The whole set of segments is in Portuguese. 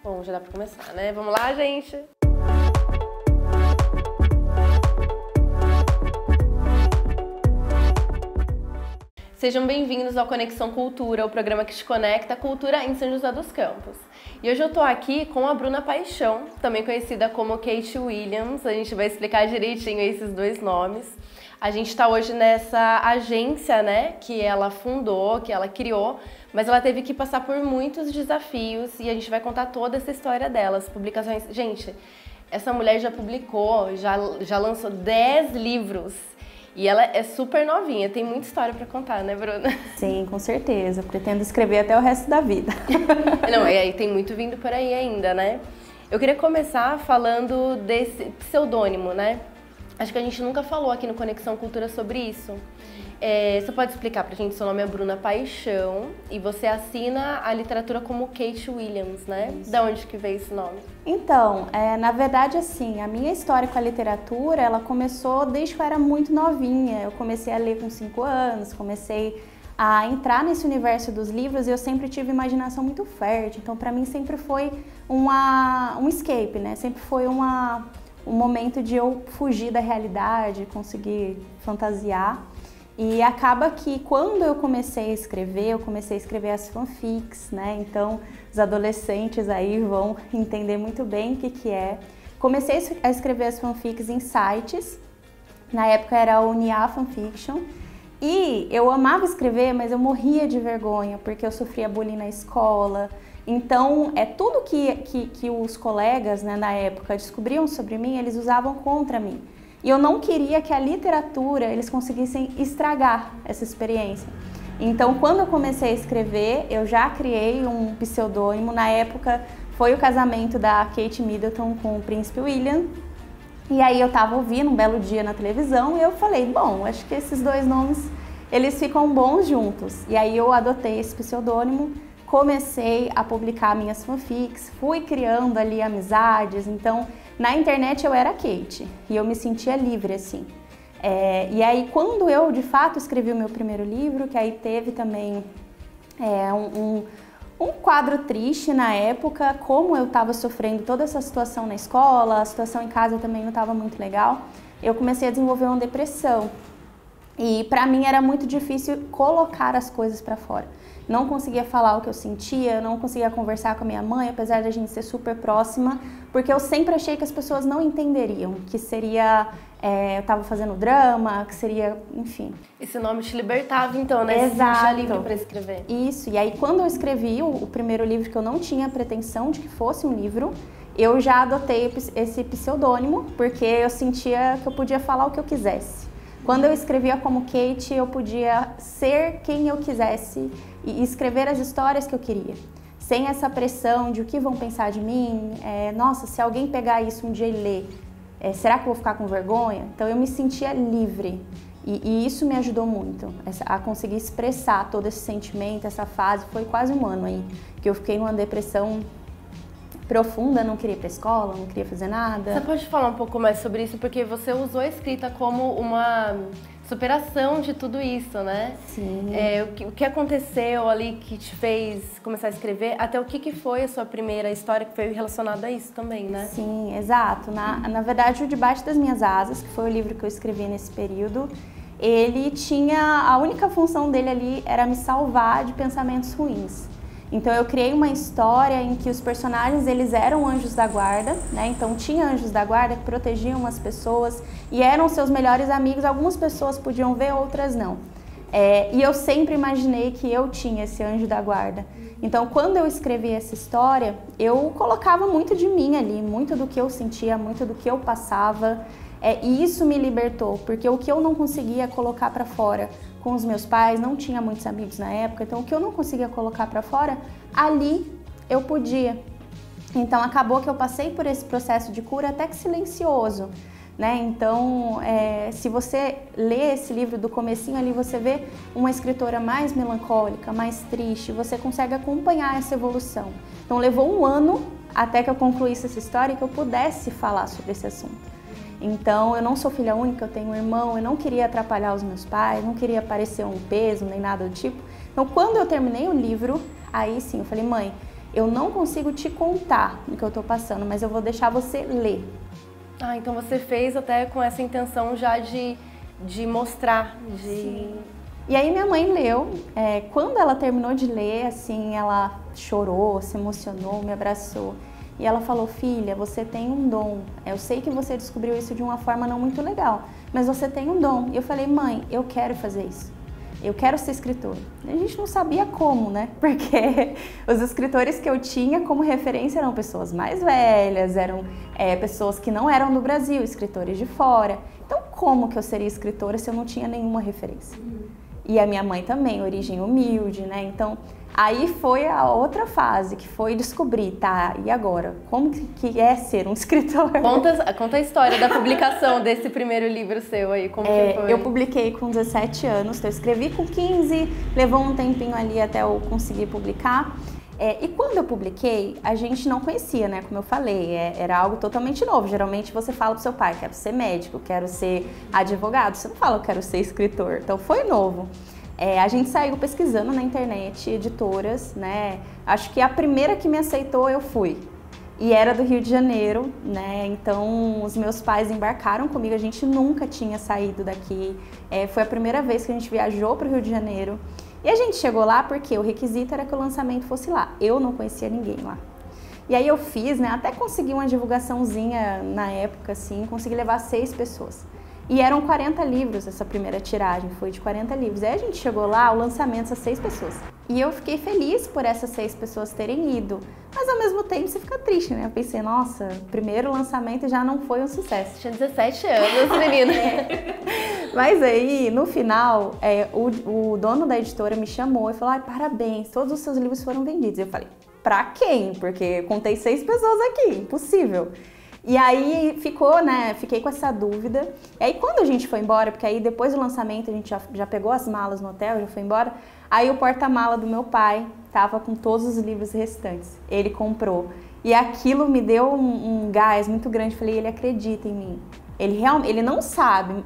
Bom, já dá pra começar, né? Vamos lá, gente! Sejam bem-vindos ao Conexão Cultura, o programa que te conecta à cultura em São José dos Campos. E hoje eu tô aqui com a Bruna Paixão, também conhecida como Kate Williams. A gente vai explicar direitinho esses dois nomes. A gente tá hoje nessa agência, né, que ela fundou, que ela criou, mas ela teve que passar por muitos desafios e a gente vai contar toda essa história dela, as publicações. Gente, essa mulher já publicou, já lançou 10 livros. E ela é super novinha, tem muita história pra contar, né, Bruna? Sim, com certeza. Pretendo escrever até o resto da vida. Não, e aí tem muito vindo por aí ainda, né? Eu queria começar falando desse pseudônimo, né? Acho que a gente nunca falou aqui no Conexão Cultura sobre isso. Você pode explicar pra gente? Seu nome é Bruna Paixão e você assina a literatura como Kate Williams, né? Isso. Da onde que veio esse nome? Então, na verdade, assim, a minha história com a literatura, ela começou desde que eu era muito novinha. Eu comecei a ler com 5 anos, comecei a entrar nesse universo dos livros e eu sempre tive imaginação muito fértil. Então, pra mim, sempre foi um escape, né? Sempre foi um momento de eu fugir da realidade, conseguir fantasiar. E acaba que quando eu comecei a escrever as fanfics, né? Então, os adolescentes aí vão entender muito bem o que é. Comecei a escrever as fanfics em sites, na época era o Nia Fanfiction, e eu amava escrever, mas eu morria de vergonha, porque eu sofria bullying na escola. Então, tudo que os colegas, né, na época descobriam sobre mim, eles usavam contra mim. E eu não queria que a literatura, eles conseguissem estragar essa experiência. Então, quando eu comecei a escrever, eu já criei um pseudônimo. Na época, foi o casamento da Kate Middleton com o príncipe William. E aí eu tava ouvindo um belo dia na televisão e eu falei, bom, acho que esses dois nomes, eles ficam bons juntos. E aí eu adotei esse pseudônimo, comecei a publicar minhas fanfics, fui criando ali amizades. Então, na internet eu era Kate e eu me sentia livre, assim. E aí, quando eu, de fato, escrevi o meu primeiro livro, que aí teve também um quadro triste na época, como eu estava sofrendo toda essa situação na escola, a situação em casa também não estava muito legal, eu comecei a desenvolver uma depressão. E para mim era muito difícil colocar as coisas para fora. Não conseguia falar o que eu sentia, não conseguia conversar com a minha mãe, apesar de a gente ser super próxima, porque eu sempre achei que as pessoas não entenderiam, que seria, eu estava fazendo drama, que seria, enfim. Esse nome te libertava então, né? Exato. Você se sentia livre para escrever. Isso, e aí quando eu escrevi o primeiro livro, que eu não tinha pretensão de que fosse um livro, eu já adotei esse pseudônimo, porque eu sentia que eu podia falar o que eu quisesse. Quando eu escrevia como Kate, eu podia ser quem eu quisesse e escrever as histórias que eu queria. Sem essa pressão de o que vão pensar de mim, nossa, se alguém pegar isso um dia e ler, será que eu vou ficar com vergonha? Então eu me sentia livre e isso me ajudou muito a conseguir expressar todo esse sentimento, essa fase. Foi quase um ano aí que eu fiquei numa depressão profunda, não queria ir pra escola, não queria fazer nada. Você pode falar um pouco mais sobre isso? Porque você usou a escrita como uma superação de tudo isso, né? Sim. O que aconteceu ali que te fez começar a escrever? Até o que foi a sua primeira história que foi relacionada a isso também, né? Sim, exato. Na verdade, o Debaixo das Minhas Asas, que foi o livro que eu escrevi nesse período, ele tinha... A única função dele ali era me salvar de pensamentos ruins. Então eu criei uma história em que os personagens, eles eram anjos da guarda, né? Então tinha anjos da guarda que protegiam as pessoas e eram seus melhores amigos. Algumas pessoas podiam ver, outras não. E eu sempre imaginei que eu tinha esse anjo da guarda. Então quando eu escrevi essa história, eu colocava muito de mim ali, muito do que eu sentia, muito do que eu passava. E isso me libertou, porque o que eu não conseguia colocar para fora com os meus pais, não tinha muitos amigos na época, então o que eu não conseguia colocar para fora, ali eu podia. Então acabou que eu passei por esse processo de cura até que silencioso, né? Então, se você lê esse livro do comecinho ali, você vê uma escritora mais melancólica, mais triste, você consegue acompanhar essa evolução. Então levou um ano até que eu concluísse essa história e que eu pudesse falar sobre esse assunto. Então, eu não sou filha única, eu tenho um irmão, eu não queria atrapalhar os meus pais, não queria parecer um peso, nem nada do tipo. Então, quando eu terminei o livro, aí sim, eu falei, mãe, eu não consigo te contar o que eu tô passando, mas eu vou deixar você ler. Ah, então você fez até com essa intenção já de mostrar, de... Sim. E aí minha mãe leu, quando ela terminou de ler, assim, ela chorou, se emocionou, me abraçou. E ela falou, filha, você tem um dom. Eu sei que você descobriu isso de uma forma não muito legal, mas você tem um dom. E eu falei, mãe, eu quero fazer isso. Eu quero ser escritora. A gente não sabia como, né? Porque os escritores que eu tinha como referência eram pessoas mais velhas, eram pessoas que não eram do Brasil, escritores de fora. Então, como que eu seria escritora se eu não tinha nenhuma referência? E a minha mãe também, origem humilde, né? Então, aí foi a outra fase, que foi descobrir, tá, e agora? Como que é ser um escritor? Conta a história da publicação desse primeiro livro seu aí, como que foi? Eu publiquei com 17 anos, então eu escrevi com 15, levou um tempinho ali até eu conseguir publicar. E quando eu publiquei, a gente não conhecia, né? Como eu falei, era algo totalmente novo. Geralmente você fala pro seu pai, quero ser médico, quero ser advogado. Você não fala, eu quero ser escritor. Então foi novo. A gente saiu pesquisando na internet, editoras, né? Acho que a primeira que me aceitou eu fui. E era do Rio de Janeiro, né? Então os meus pais embarcaram comigo, a gente nunca tinha saído daqui. Foi a primeira vez que a gente viajou para o Rio de Janeiro. E a gente chegou lá porque o requisito era que o lançamento fosse lá. Eu não conhecia ninguém lá. E aí eu fiz, né? Até consegui uma divulgaçãozinha na época, assim, consegui levar 6 pessoas. E eram 40 livros essa primeira tiragem, foi de 40 livros. Aí a gente chegou lá, o lançamento, essas 6 pessoas. E eu fiquei feliz por essas 6 pessoas terem ido. Mas ao mesmo tempo você fica triste, né? Eu pensei, nossa, o primeiro lançamento já não foi um sucesso. Tinha 17 anos, menina. Mas aí, no final, o dono da editora me chamou e falou, ai, parabéns, todos os seus livros foram vendidos. Eu falei, pra quem? Porque contei 6 pessoas aqui, impossível. E aí ficou, né, fiquei com essa dúvida. E aí quando a gente foi embora, porque aí depois do lançamento a gente já pegou as malas no hotel, já foi embora, aí o porta-mala do meu pai tava com todos os livros restantes. Ele comprou. E aquilo me deu um gás muito grande. Falei, ele acredita em mim. Ele não sabe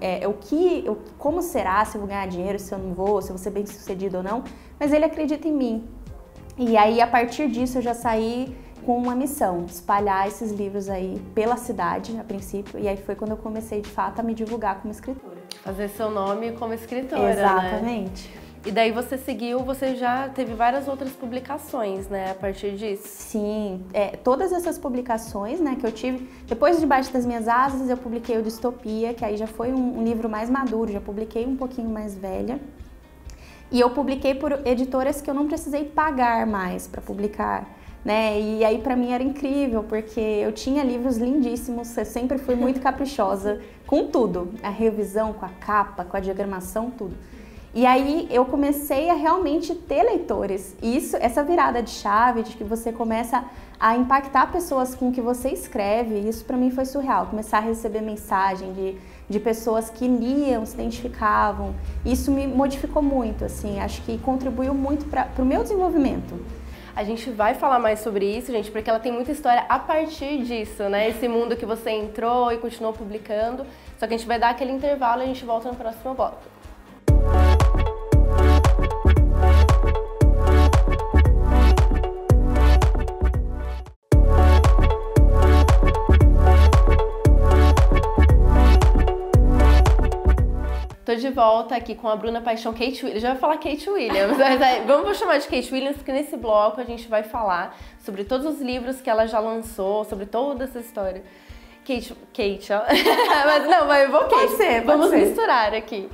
como será, se eu vou ganhar dinheiro, se eu não vou, se eu vou ser bem sucedido ou não, mas ele acredita em mim. E aí, a partir disso, eu já saí com uma missão, espalhar esses livros aí pela cidade, a princípio, e aí foi quando eu comecei, de fato, a me divulgar como escritora. Fazer seu nome como escritora, exatamente. Né? E daí você seguiu, você já teve várias outras publicações, né, a partir disso? Sim, todas essas publicações, né, que eu tive, depois Debaixo das Minhas Asas, eu publiquei o Distopia, que aí já foi um livro mais maduro, já publiquei um pouquinho mais velha. E eu publiquei por editoras que eu não precisei pagar mais para publicar, né? E aí para mim era incrível, porque eu tinha livros lindíssimos, eu sempre fui muito caprichosa com tudo, a revisão, com a capa, com a diagramação, tudo. E aí eu comecei a realmente ter leitores. E essa virada de chave, de que você começa a impactar pessoas com o que você escreve, isso para mim foi surreal. Começar a receber mensagem de pessoas que liam, se identificavam. Isso me modificou muito, assim, acho que contribuiu muito para o meu desenvolvimento. A gente vai falar mais sobre isso, gente, porque ela tem muita história a partir disso, né? Esse mundo que você entrou e continuou publicando. Só que a gente vai dar aquele intervalo e a gente volta no próximo bloco. Tô de volta aqui com a Bruna Paixão, Kate Williams. Já vai falar Kate Williams, mas vamos chamar de Kate Williams, porque nesse bloco a gente vai falar sobre todos os livros que ela já lançou, sobre toda essa história. Kate, ó. Mas não, mas eu vou Kate. Vamos misturar aqui.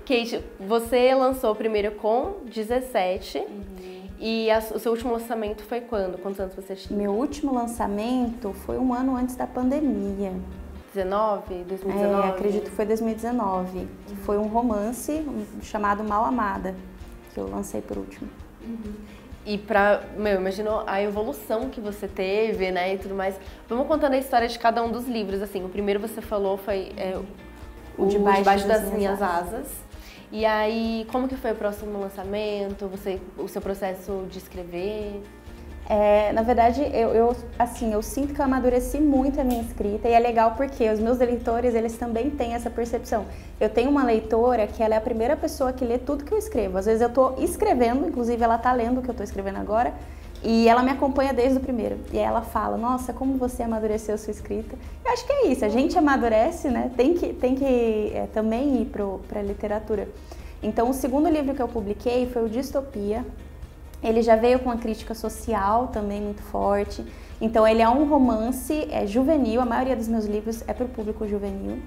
Kate, você lançou primeiro com 17. E o seu último lançamento foi quando? Quantos anos você tinha? Meu último lançamento foi um ano antes da pandemia. 2019? Acredito que foi 2019. Foi um romance chamado Mal Amada, que eu lancei por último. E imagino a evolução que você teve, né, e tudo mais. Vamos contando a história de cada um dos livros, assim. O primeiro você falou foi o Debaixo das Minhas Asas. E aí, como que foi o próximo lançamento? O seu processo de escrever? Na verdade, eu sinto que eu amadureci muito a minha escrita e é legal porque os meus leitores, eles também têm essa percepção. Eu tenho uma leitora que ela é a primeira pessoa que lê tudo que eu escrevo. Às vezes eu tô escrevendo, inclusive ela tá lendo o que eu tô escrevendo agora, E ela me acompanha desde o primeiro. E aí ela fala, nossa, como você amadureceu sua escrita. Eu acho que é isso, a gente amadurece, né? Tem que também ir para a literatura. Então, o segundo livro que eu publiquei foi o Distopia. Ele já veio com uma crítica social também muito forte. Então, ele é um romance juvenil, a maioria dos meus livros é para o público juvenil.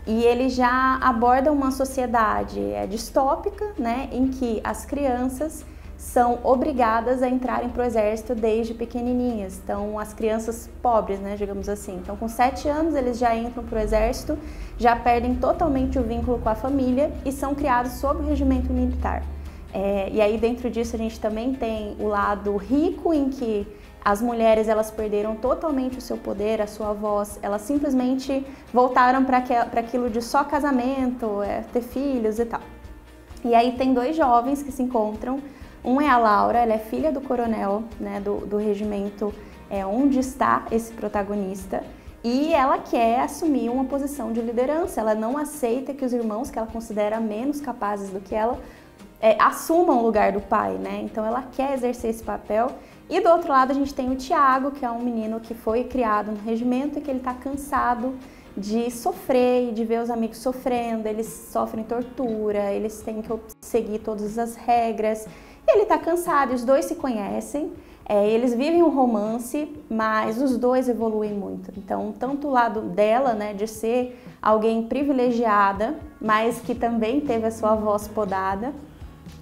E ele já aborda uma sociedade distópica, né? Em que as crianças são obrigadas a entrarem para o exército desde pequenininhas. Então, as crianças pobres, né, digamos assim. Então, com 7 anos, eles já entram para o exército, já perdem totalmente o vínculo com a família e são criados sob o regimento militar. E aí, dentro disso, a gente também tem o lado rico, em que as mulheres, elas perderam totalmente o seu poder, a sua voz. Elas simplesmente voltaram para aquilo de só casamento, ter filhos e tal. E aí, tem 2 jovens que se encontram. Um é a Laura, ela é filha do coronel, né, do regimento onde está esse protagonista, e ela quer assumir uma posição de liderança. Ela não aceita que os irmãos, que ela considera menos capazes do que ela, assumam o lugar do pai, né? Então ela quer exercer esse papel. E do outro lado a gente tem o Tiago, que é um menino que foi criado no regimento e que ele está cansado de sofrer e de ver os amigos sofrendo. Eles sofrem tortura, eles têm que seguir todas as regras. E ele tá cansado, os 2 se conhecem, eles vivem um romance, mas os 2 evoluem muito. Então, tanto o lado dela, né, de ser alguém privilegiada, mas que também teve a sua voz podada,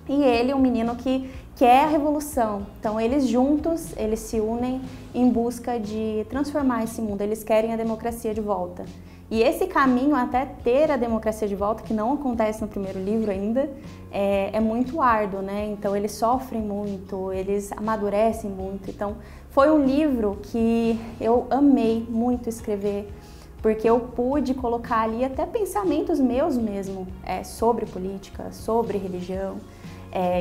e ele, um menino que quer a revolução. Então, eles juntos, eles se unem em busca de transformar esse mundo, eles querem a democracia de volta. E esse caminho até ter a democracia de volta, que não acontece no primeiro livro ainda, é muito árduo, né? Então eles sofrem muito, eles amadurecem muito. Então foi um livro que eu amei muito escrever, porque eu pude colocar ali até pensamentos meus mesmo, sobre política, sobre religião.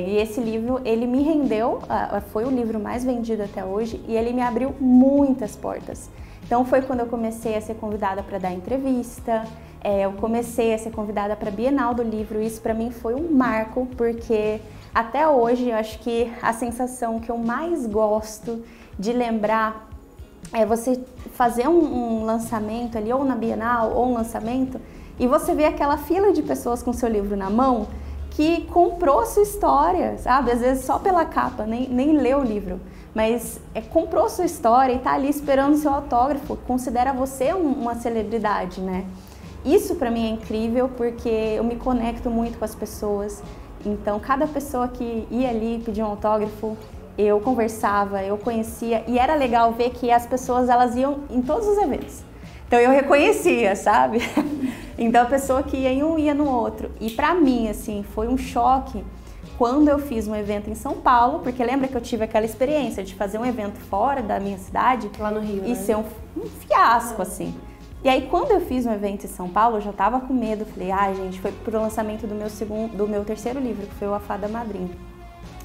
E esse livro, ele me rendeu, foi o livro mais vendido até hoje, e ele me abriu muitas portas. Então foi quando eu comecei a ser convidada para dar entrevista, eu comecei a ser convidada para a Bienal do Livro. Isso para mim foi um marco, porque até hoje eu acho que a sensação que eu mais gosto de lembrar é você fazer um lançamento ali, ou na Bienal, ou um lançamento, e você vê aquela fila de pessoas com seu livro na mão que comprou sua história, sabe? Às vezes só pela capa, nem leu o livro. Mas comprou sua história e está ali esperando seu autógrafo, considera você uma celebridade, né? Isso para mim é incrível, porque eu me conecto muito com as pessoas. Então, cada pessoa que ia ali pedir um autógrafo, eu conversava, eu conhecia, e era legal ver que as pessoas, elas iam em todos os eventos. Então eu reconhecia, sabe? Então a pessoa que ia em um ia no outro. E para mim, assim, foi um choque quando eu fiz um evento em São Paulo, porque lembra que eu tive aquela experiência de fazer um evento fora da minha cidade? Lá no Rio, e né? ser um fiasco, assim. E aí, quando eu fiz um evento em São Paulo, eu já tava com medo. Falei, gente, foi pro lançamento do meu terceiro livro, que foi o A Fada Madrinha.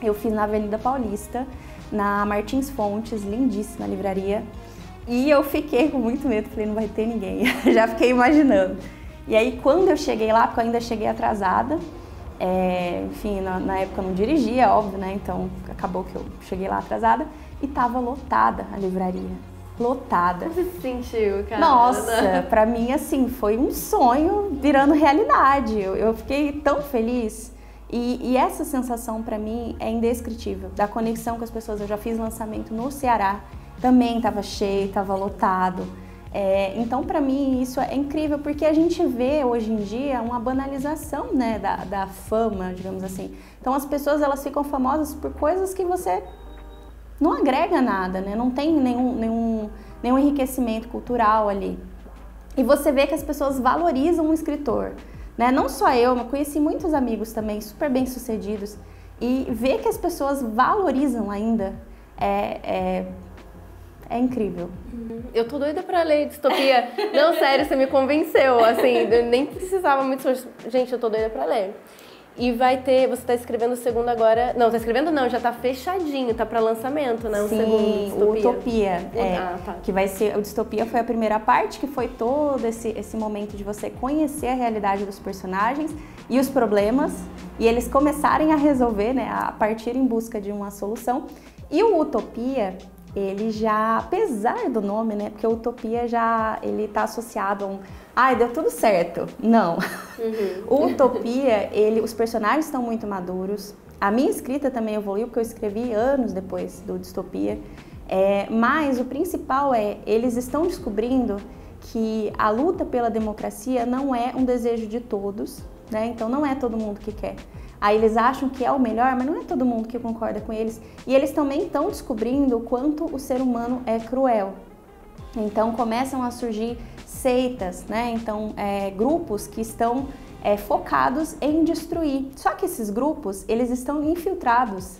Eu fiz na Avenida Paulista, na Martins Fontes, lindíssima livraria. E eu fiquei com muito medo, falei, não vai ter ninguém. Já fiquei imaginando. E aí, quando eu cheguei lá, porque eu ainda cheguei atrasada, enfim, na época eu não dirigia, óbvio, né? Então, acabou que eu cheguei lá atrasada e tava lotada a livraria. Lotada. Como você se sentiu, cara? Nossa, pra mim, assim, foi um sonho virando realidade. Eu fiquei tão feliz. E essa sensação pra mim é indescritível, da conexão com as pessoas. Eu já fiz lançamento no Ceará, também estava cheio, estava lotado. Então, pra mim, isso é incrível, porque a gente vê hoje em dia uma banalização, né, da fama, digamos assim. Então, as pessoas, elas ficam famosas por coisas que você não agrega nada, né? Não tem nenhum enriquecimento cultural ali. E você vê que as pessoas valorizam um escritor, né? Não só eu, mas conheci muitos amigos também, super bem-sucedidos, e ver que as pessoas valorizam ainda é incrível. Eu tô doida pra ler Distopia. Não, sério, você me convenceu, assim, eu nem precisava muito... Gente, eu tô doida pra ler. E vai ter, você tá escrevendo o segundo agora... Não, tá escrevendo não, já tá fechadinho, tá pra lançamento, né? O segundo Distopia. O Utopia, tá. Que vai ser... O Distopia foi a primeira parte, que foi todo esse momento de você conhecer a realidade dos personagens e os problemas, e eles começarem a resolver, né? A partir em busca de uma solução. E o Utopia, ele já, apesar do nome, né? Porque o Utopia ele tá associado a um... Ai, deu tudo certo. Não. O Utopia, os personagens estão muito maduros. A minha escrita também evoluiu, porque eu escrevi anos depois do Distopia. Mas o principal eles estão descobrindo que a luta pela democracia não é um desejo de todos, né? Então não é todo mundo que quer. Aí eles acham que é o melhor, mas não é todo mundo que concorda com eles. E eles também estão descobrindo o quanto o ser humano é cruel. Então começam a surgir seitas, né? Então grupos que estão focados em destruir. Só que esses grupos, eles estão infiltrados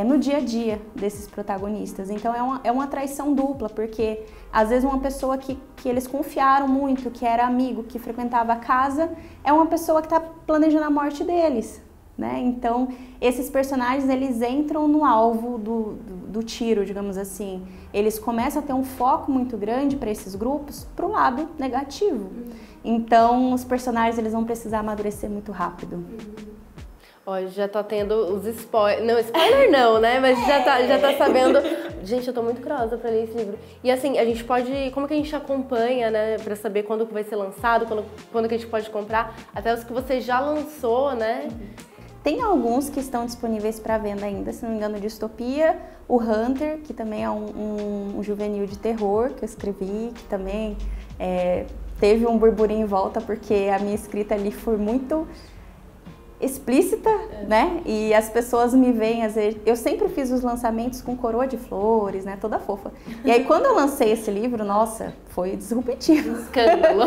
no dia a dia desses protagonistas. Então é uma traição dupla, porque às vezes uma pessoa que eles confiaram muito, que era amigo, que frequentava a casa, é uma pessoa que está planejando a morte deles, né? Então esses personagens, eles entram no alvo do tiro, digamos assim. Eles começam a ter um foco muito grande para esses grupos para o lado negativo. Então os personagens, eles vão precisar amadurecer muito rápido. Ó, já tá tendo os spoilers. Não, spoiler não, né? Mas já tá sabendo. Gente, eu tô muito curiosa pra ler esse livro. E assim, a gente pode. Como que a gente acompanha, né? Pra saber quando que vai ser lançado, quando que a gente pode comprar. Até os que você já lançou, né? Tem alguns que estão disponíveis para venda ainda, se não me engano, Distopia, o Hunter, que também é um juvenil de terror que eu escrevi, que também teve um burburinho em volta, porque a minha escrita ali foi muito explícita, né? E as pessoas me veem, às vezes, eu sempre fiz os lançamentos com coroa de flores, né? Toda fofa. E aí quando eu lancei esse livro, nossa, foi disruptivo. Escândalo.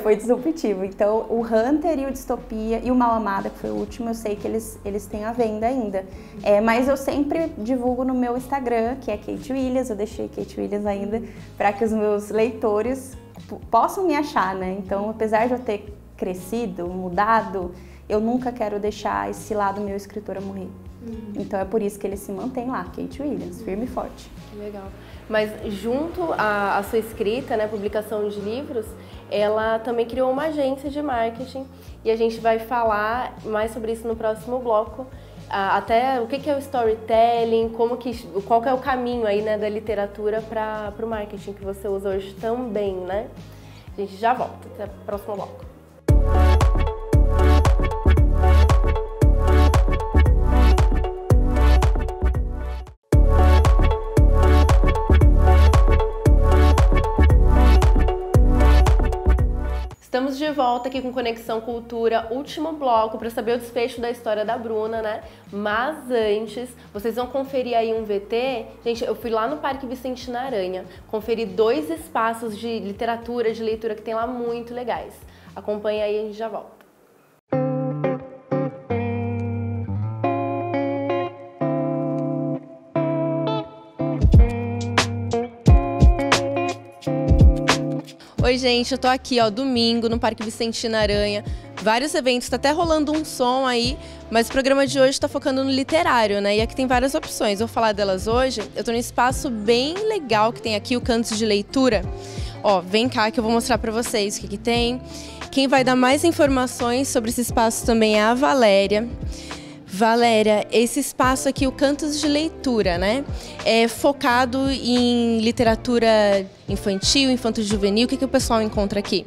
Foi disruptivo. Então o Hunter e o Distopia e o Mal Amada, que foi o último, eu sei que eles têm à venda ainda. Mas eu sempre divulgo no meu Instagram, que é Kate Williams, eu deixei Kate Williams ainda, para que os meus leitores possam me achar, né? Então, apesar de eu ter crescido, mudado, eu nunca quero deixar esse lado meu escritora morrer. Então é por isso que ele se mantém lá, Kate Williams, firme e forte. Legal. Mas junto à sua escrita, né, publicação de livros, ela também criou uma agência de marketing e a gente vai falar mais sobre isso no próximo bloco. Até o que é o storytelling, qual que é o caminho aí, né, da literatura para o marketing que você usa hoje também, né? A gente já volta, até o próximo bloco. Estamos de volta aqui com Conexão Cultura, último bloco, para saber o desfecho da história da Bruna, né? Mas antes, vocês vão conferir aí um VT. Gente, eu fui lá no Parque Vicentina Aranha, conferi 2 espaços de literatura, de leitura que tem lá muito legais. Acompanha aí e a gente já volta. Oi, gente, eu tô aqui, ó, domingo, no Parque Vicentina Aranha. Vários eventos, tá até rolando um som aí, mas o programa de hoje tá focando no literário, né? E aqui tem várias opções, vou falar delas hoje. Eu tô num espaço bem legal que tem aqui, o Cantos de Leitura. Ó, vem cá que eu vou mostrar pra vocês o que tem. Quem vai dar mais informações sobre esse espaço também é a Valéria. Valéria, esse espaço aqui, o Cantos de Leitura, né? É focado em literatura infantil, infanto-juvenil. O que o pessoal encontra aqui?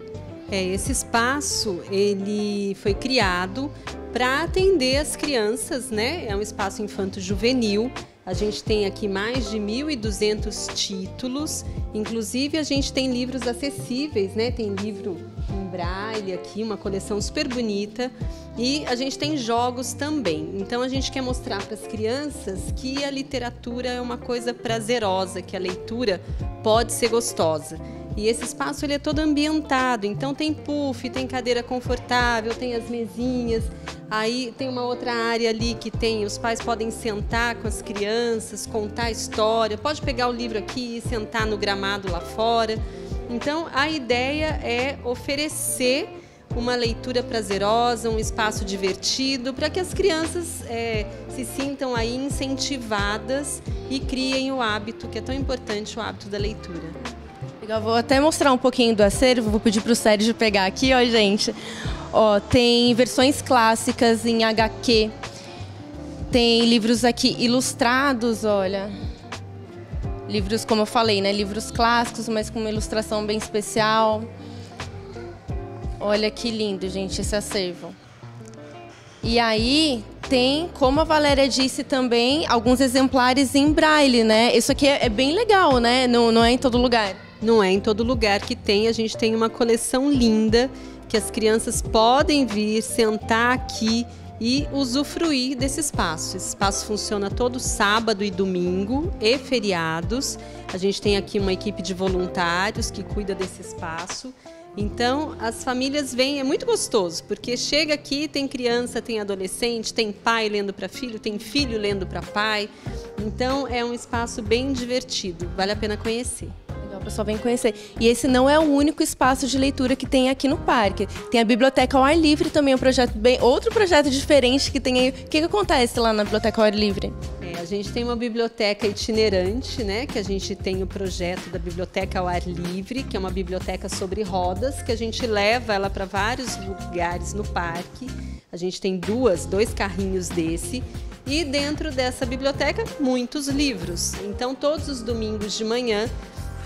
Esse espaço, ele foi criado para atender as crianças, né? É um espaço infanto-juvenil. A gente tem aqui mais de 1.200 títulos, inclusive a gente tem livros acessíveis, né? Tem livro em braille aqui, uma coleção super bonita, e a gente tem jogos também. Então a gente quer mostrar para as crianças que a literatura é uma coisa prazerosa, que a leitura pode ser gostosa. E esse espaço ele é todo ambientado, então tem puff, tem cadeira confortável, tem as mesinhas, aí tem uma outra área ali que os pais podem sentar com as crianças, contar a história, pode pegar o livro aqui e sentar no gramado lá fora. Então a ideia é oferecer uma leitura prazerosa, um espaço divertido, para que as crianças se sintam aí incentivadas e criem o hábito, que é tão importante, o hábito da leitura. Legal, vou até mostrar um pouquinho do acervo, vou pedir para o Sérgio pegar aqui, ó, gente. Ó, tem versões clássicas em HQ, tem livros aqui ilustrados, olha. Livros, como eu falei, né? Livros clássicos, mas com uma ilustração bem especial. Olha que lindo, gente, esse acervo. E aí tem, como a Valéria disse também, alguns exemplares em braille, né? Isso aqui é bem legal, né? Não é em todo lugar. Não é em todo lugar que tem. A gente tem uma coleção linda que as crianças podem vir, sentar aqui e usufruir desse espaço. Esse espaço funciona todo sábado e domingo e feriados. A gente tem aqui uma equipe de voluntários que cuida desse espaço. Então, as famílias vêm, é muito gostoso, porque chega aqui, tem criança, tem adolescente, tem pai lendo para filho, tem filho lendo para pai. Então, é um espaço bem divertido, vale a pena conhecer. Legal, o pessoal vem conhecer. E esse não é o único espaço de leitura que tem aqui no parque. Tem a Biblioteca ao Ar Livre também, outro projeto diferente que tem aí. O que acontece lá na Biblioteca ao Ar Livre? A gente tem uma biblioteca itinerante, né? Que a gente tem o projeto da Biblioteca ao Ar Livre, que é uma biblioteca sobre rodas, que a gente leva ela para vários lugares no parque. A gente tem dois carrinhos desse. E dentro dessa biblioteca, muitos livros. Então, todos os domingos de manhã,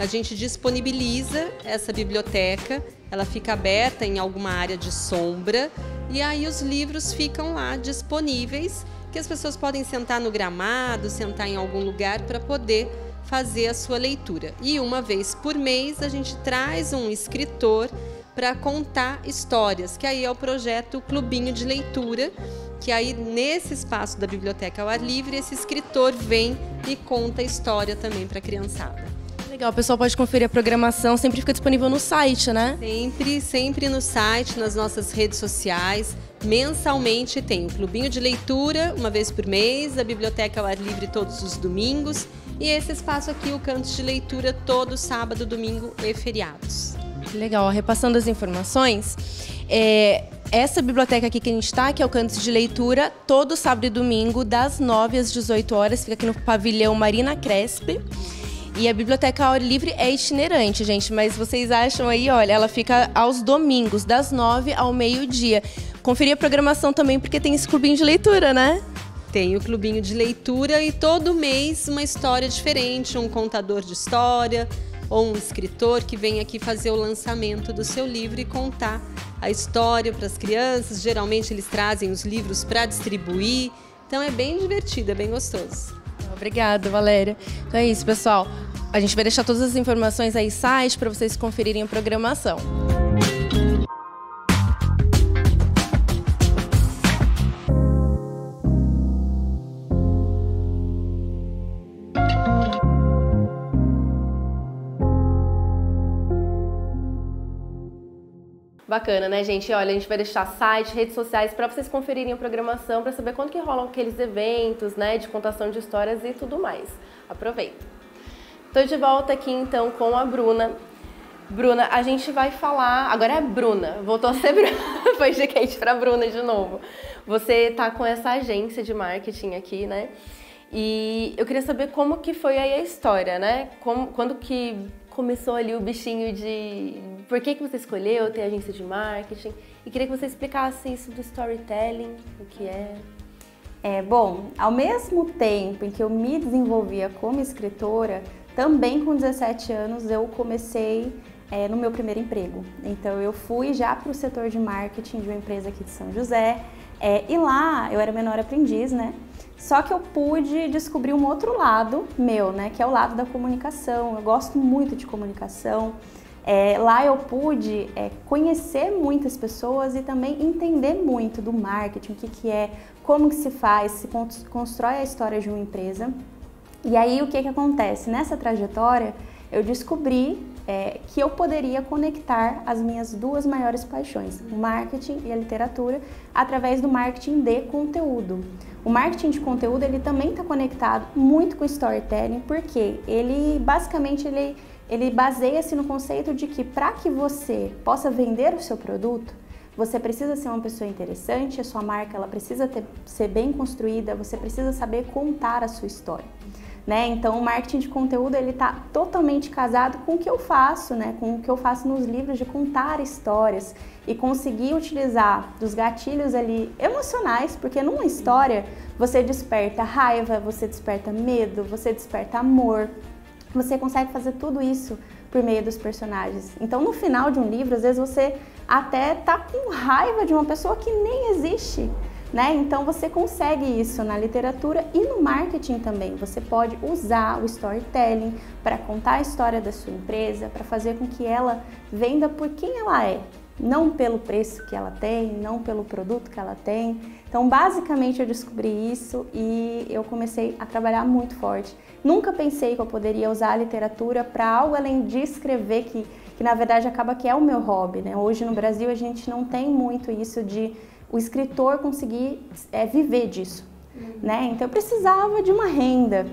a gente disponibiliza essa biblioteca. Ela fica aberta em alguma área de sombra. E aí os livros ficam lá disponíveis, que as pessoas podem sentar no gramado, sentar em algum lugar para poder fazer a sua leitura. E uma vez por mês a gente traz um escritor para contar histórias, que aí é o projeto Clubinho de Leitura, que aí nesse espaço da Biblioteca ao Ar Livre esse escritor vem e conta a história também para a criançada. Legal, o pessoal pode conferir a programação, sempre fica disponível no site, né? Sempre no site, nas nossas redes sociais. Mensalmente tem o Clubinho de Leitura, uma vez por mês, a Biblioteca ao Ar Livre todos os domingos e esse espaço aqui, o Cantos de Leitura, todo sábado, domingo e feriados. Legal, repassando as informações, essa biblioteca aqui que a gente está, que é o Cantos de Leitura, todo sábado e domingo, das 9 às 18 horas, fica aqui no pavilhão Marina Crespi. E a Biblioteca ao Ar Livre é itinerante, gente, mas vocês acham aí, olha, ela fica aos domingos, das 9 ao meio-dia. Conferir a programação também, porque tem esse clubinho de leitura, né? Tem o clubinho de leitura e todo mês uma história diferente, um contador de história ou um escritor que vem aqui fazer o lançamento do seu livro e contar a história para as crianças. Geralmente eles trazem os livros para distribuir, então é bem divertido, é bem gostoso. Obrigada, Valéria. Então é isso, pessoal. A gente vai deixar todas as informações aí no site para vocês conferirem a programação. Bacana, né, gente? Olha, a gente vai deixar site, redes sociais para vocês conferirem a programação, para saber quando que rolam aqueles eventos, né, de contação de histórias e tudo mais. Aproveita. Tô de volta aqui, então, com a Bruna. Bruna, a gente vai falar... Agora é Bruna, voltou a ser Bruna. Foi de Kate para Bruna de novo. Você tá com essa agência de marketing aqui, né? E eu queria saber como que foi aí a história, né? Quando que começou ali o bichinho de... Por que você escolheu ter agência de marketing? E queria que você explicasse isso do storytelling, o que é. Bom, ao mesmo tempo em que eu me desenvolvia como escritora, também com 17 anos eu comecei no meu primeiro emprego. Então eu fui já para o setor de marketing de uma empresa aqui de São José, e lá eu era menor aprendiz, né? Só que eu pude descobrir um outro lado meu, né? Que é o lado da comunicação. Eu gosto muito de comunicação. Lá eu pude conhecer muitas pessoas e também entender muito do marketing, o que é, como que se faz, se constrói a história de uma empresa. E aí o que acontece? Nessa trajetória eu descobri que eu poderia conectar as minhas duas maiores paixões, o marketing e a literatura, através do marketing de conteúdo. O marketing de conteúdo ele também está conectado muito com o storytelling, porque ele basicamente ele baseia-se no conceito de que para que você possa vender o seu produto, você precisa ser uma pessoa interessante, a sua marca ela precisa ser bem construída, você precisa saber contar a sua história. Né? Então o marketing de conteúdo ele está totalmente casado com o que eu faço, né? Com o que eu faço nos livros de contar histórias e conseguir utilizar dos gatilhos ali emocionais, porque numa história você desperta raiva, você desperta medo, você desperta amor, Você consegue fazer tudo isso por meio dos personagens. Então, no final de um livro, às vezes você até tá com raiva de uma pessoa que nem existe, né? Então, você consegue isso na literatura e no marketing também. Você pode usar o storytelling para contar a história da sua empresa, para fazer com que ela venda por quem ela é, não pelo preço que ela tem, não pelo produto que ela tem. Então, basicamente, eu descobri isso e eu comecei a trabalhar muito forte. Nunca pensei que eu poderia usar a literatura para algo além de escrever, que na verdade acaba que é o meu hobby, né? Hoje no Brasil a gente não tem muito isso de o escritor conseguir viver disso, né? Então eu precisava de uma renda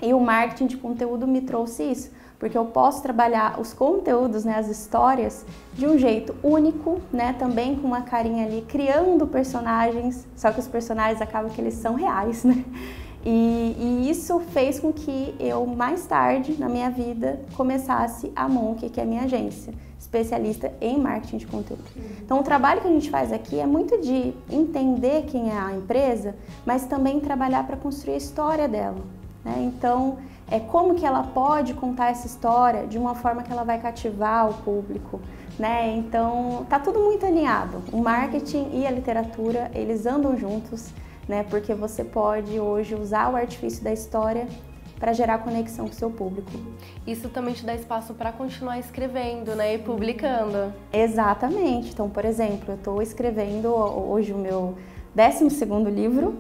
e o marketing de conteúdo me trouxe isso, porque eu posso trabalhar os conteúdos, né, as histórias, de um jeito único, né, também com uma carinha ali, criando personagens, só que os personagens acabam que eles são reais, né? E isso fez com que eu, mais tarde na minha vida, começasse a Monk, que é a minha agência, especialista em marketing de conteúdo. Então, o trabalho que a gente faz aqui é muito de entender quem é a empresa, mas também trabalhar para construir a história dela, né? Então, como que ela pode contar essa história de uma forma que ela vai cativar o público, né? Então, tá tudo muito alinhado. O marketing e a literatura, eles andam juntos, né? Porque você pode hoje usar o artifício da história para gerar conexão com o seu público. Isso também te dá espaço para continuar escrevendo, né? E publicando. Exatamente. Então, por exemplo, eu estou escrevendo hoje o meu 12º livro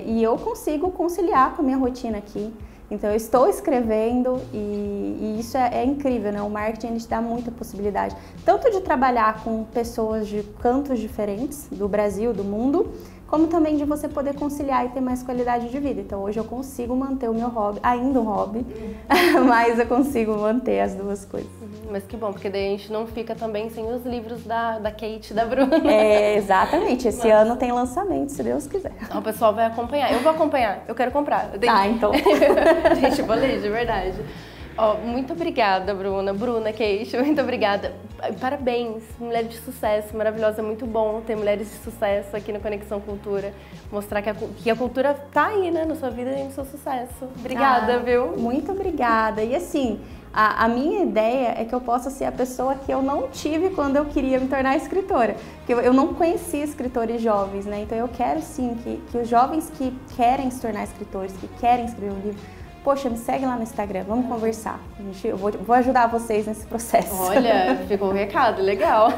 e eu consigo conciliar com a minha rotina aqui. Então, eu estou escrevendo e isso é incrível, né? O marketing, ele te dá muita possibilidade. Tanto de trabalhar com pessoas de cantos diferentes do Brasil, do mundo, como também de você poder conciliar e ter mais qualidade de vida. Então, hoje eu consigo manter o meu hobby, ainda um hobby, mas eu consigo manter as duas coisas. Mas que bom, porque daí a gente não fica também sem os livros da Kate e da Bruna. Exatamente. Esse ano tem lançamento, se Deus quiser. O pessoal vai acompanhar. Eu vou acompanhar, eu quero comprar. Então. Gente, vou ler, de verdade. Muito obrigada, Bruna. Bruna, Kate, muito obrigada. Parabéns, mulher de sucesso, maravilhosa. É muito bom ter mulheres de sucesso aqui no Conexão Cultura. Mostrar que a cultura tá aí, né, na sua vida e no seu sucesso. Obrigada, viu? Muito obrigada. E assim, a minha ideia é que eu possa ser a pessoa que eu não tive quando eu queria me tornar escritora. Porque eu não conhecia escritores jovens, né? Então eu quero sim que os jovens que querem se tornar escritores, que querem escrever um livro, poxa, me segue lá no Instagram, vamos conversar. Eu vou ajudar vocês nesse processo. Olha, ficou um recado, legal.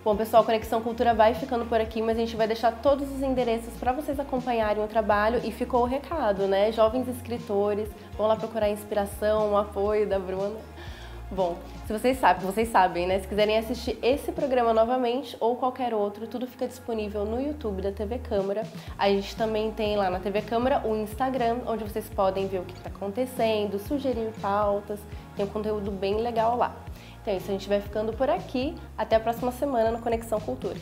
Bom, pessoal, Conexão Cultura vai ficando por aqui, mas a gente vai deixar todos os endereços para vocês acompanharem o trabalho e ficou o recado, né? Jovens escritores, vão lá procurar inspiração, o apoio da Bruna. Bom, se vocês sabem, né? Se quiserem assistir esse programa novamente ou qualquer outro, tudo fica disponível no YouTube da TV Câmara. A gente também tem lá na TV Câmara o Instagram, onde vocês podem ver o que está acontecendo, sugerir pautas, tem um conteúdo bem legal lá. Então é isso, a gente vai ficando por aqui. Até a próxima semana no Conexão Cultura.